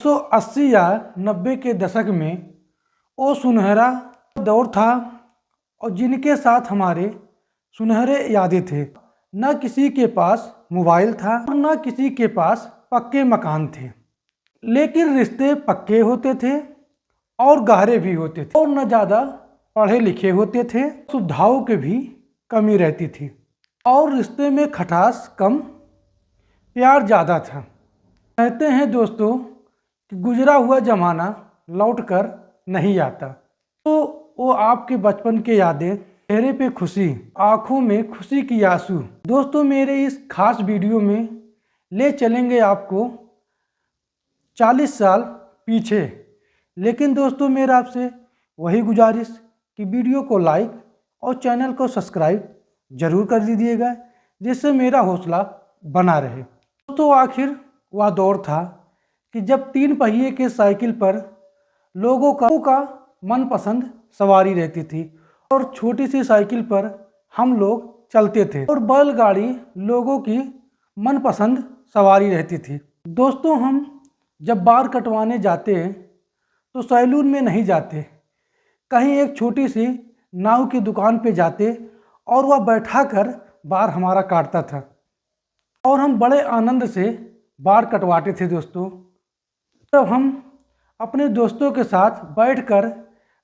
1980 या 90 के दशक में वो सुनहरा दौर था और जिनके साथ हमारे सुनहरे यादें थे। न किसी के पास मोबाइल था और न किसी के पास पक्के मकान थे, लेकिन रिश्ते पक्के होते थे और गहरे भी होते थे और न ज़्यादा पढ़े लिखे होते थे। सुविधाओं की भी कमी रहती थी और रिश्ते में खटास कम, प्यार ज़्यादा था। कहते हैं दोस्तों कि गुजरा हुआ ज़माना लौट कर नहीं आता। तो वो आपके बचपन के यादें, चेहरे पे खुशी, आँखों में खुशी की आंसू। दोस्तों मेरे इस खास वीडियो में ले चलेंगे आपको 40 साल पीछे। लेकिन दोस्तों मेरा आपसे वही गुजारिश कि वीडियो को लाइक और चैनल को सब्सक्राइब जरूर कर दीजिएगा, जिससे मेरा हौसला बना रहे। दोस्तों आखिर वह दौर था कि जब 3 पहिए के साइकिल पर लोगों का मनपसंद सवारी रहती थी और छोटी सी साइकिल पर हम लोग चलते थे और बैलगाड़ी लोगों की मनपसंद सवारी रहती थी। दोस्तों हम जब बाल कटवाने जाते तो सैलून में नहीं जाते, कहीं एक छोटी सी नाऊ की दुकान पे जाते और वह बैठा कर बाल हमारा काटता था और हम बड़े आनंद से बाल कटवाते थे। दोस्तों तब हम अपने दोस्तों के साथ बैठकर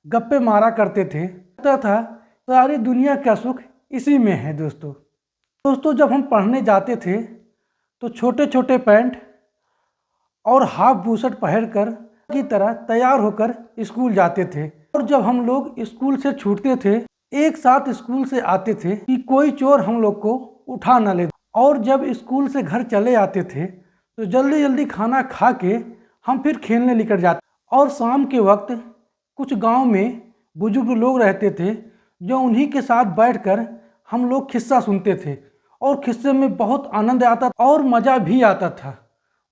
गप्पे मारा करते थे। लगता था सारी दुनिया का सुख इसी में है। दोस्तों जब हम पढ़ने जाते थे तो छोटे छोटे पैंट और हाफ बूशर्ट पहनकर की तरह तैयार होकर स्कूल जाते थे और जब हम लोग स्कूल से छूटते थे एक साथ स्कूल से आते थे कि कोई चोर हम लोग को उठा न ले। और जब स्कूल से घर चले आते थे तो जल्दी जल्दी खाना खा के हम फिर खेलने निकल जाते। और शाम के वक्त कुछ गांव में बुजुर्ग लोग रहते थे जो उन्हीं के साथ बैठकर हम लोग किस्सा सुनते थे और किस्से में बहुत आनंद आता और मज़ा भी आता था।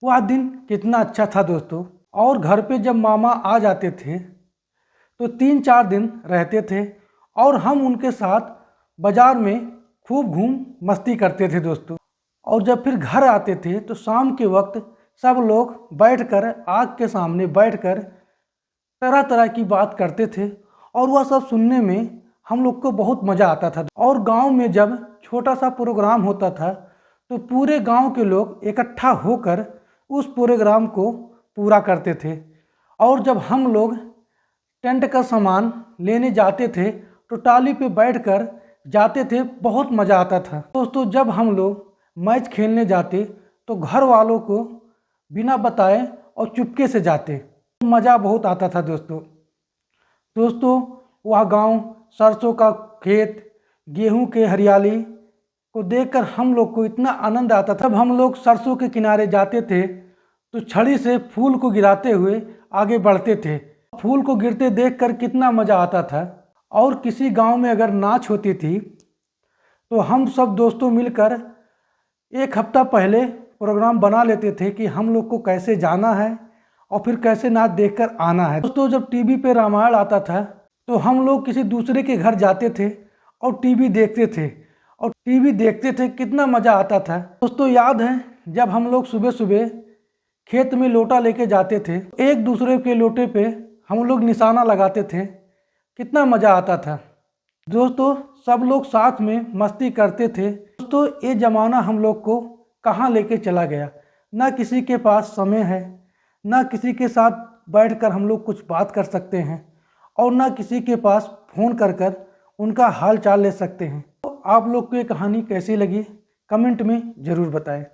वह दिन कितना अच्छा था दोस्तों। और घर पे जब मामा आ जाते थे तो 3-4 दिन रहते थे और हम उनके साथ बाज़ार में खूब घूम मस्ती करते थे दोस्तों। और जब फिर घर आते थे तो शाम के वक्त सब लोग बैठकर आग के सामने बैठकर तरह तरह की बात करते थे और वह सब सुनने में हम लोग को बहुत मज़ा आता था। और गांव में जब छोटा सा प्रोग्राम होता था तो पूरे गांव के लोग इकट्ठा होकर उस प्रोग्राम को पूरा करते थे। और जब हम लोग टेंट का सामान लेने जाते थे तो टाली पे बैठकर जाते थे, बहुत मज़ा आता था। दोस्तों जब हम लोग मैच खेलने जाते तो घर वालों को बिना बताए और चुपके से जाते, मज़ा बहुत आता था दोस्तों वह गांव, सरसों का खेत, गेहूं के हरियाली को देखकर हम लोग को इतना आनंद आता था। जब हम लोग सरसों के किनारे जाते थे तो छड़ी से फूल को गिराते हुए आगे बढ़ते थे। फूल को गिरते देखकर कितना मज़ा आता था। और किसी गांव में अगर नाच होती थी तो हम सब दोस्तों मिलकर 1 हफ्ता पहले प्रोग्राम बना लेते थे कि हम लोग को कैसे जाना है और फिर कैसे नाच देखकर आना है। दोस्तों जब टीवी पे रामायण आता था तो हम लोग किसी दूसरे के घर जाते थे और टीवी देखते थे, कितना मज़ा आता था। दोस्तों याद है जब हम लोग सुबह सुबह खेत में लोटा लेके जाते थे, एक दूसरे के लोटे पे हम लोग निशाना लगाते थे, कितना मज़ा आता था। दोस्तों सब लोग साथ में मस्ती करते थे। दोस्तों ये ज़माना हम लोग को कहाँ लेके चला गया, ना किसी के पास समय है, ना किसी के साथ बैठकर हम लोग कुछ बात कर सकते हैं और ना किसी के पास फ़ोन कर उनका हाल चाल ले सकते हैं। तो आप लोग को ये कहानी कैसी लगी कमेंट में ज़रूर बताएं।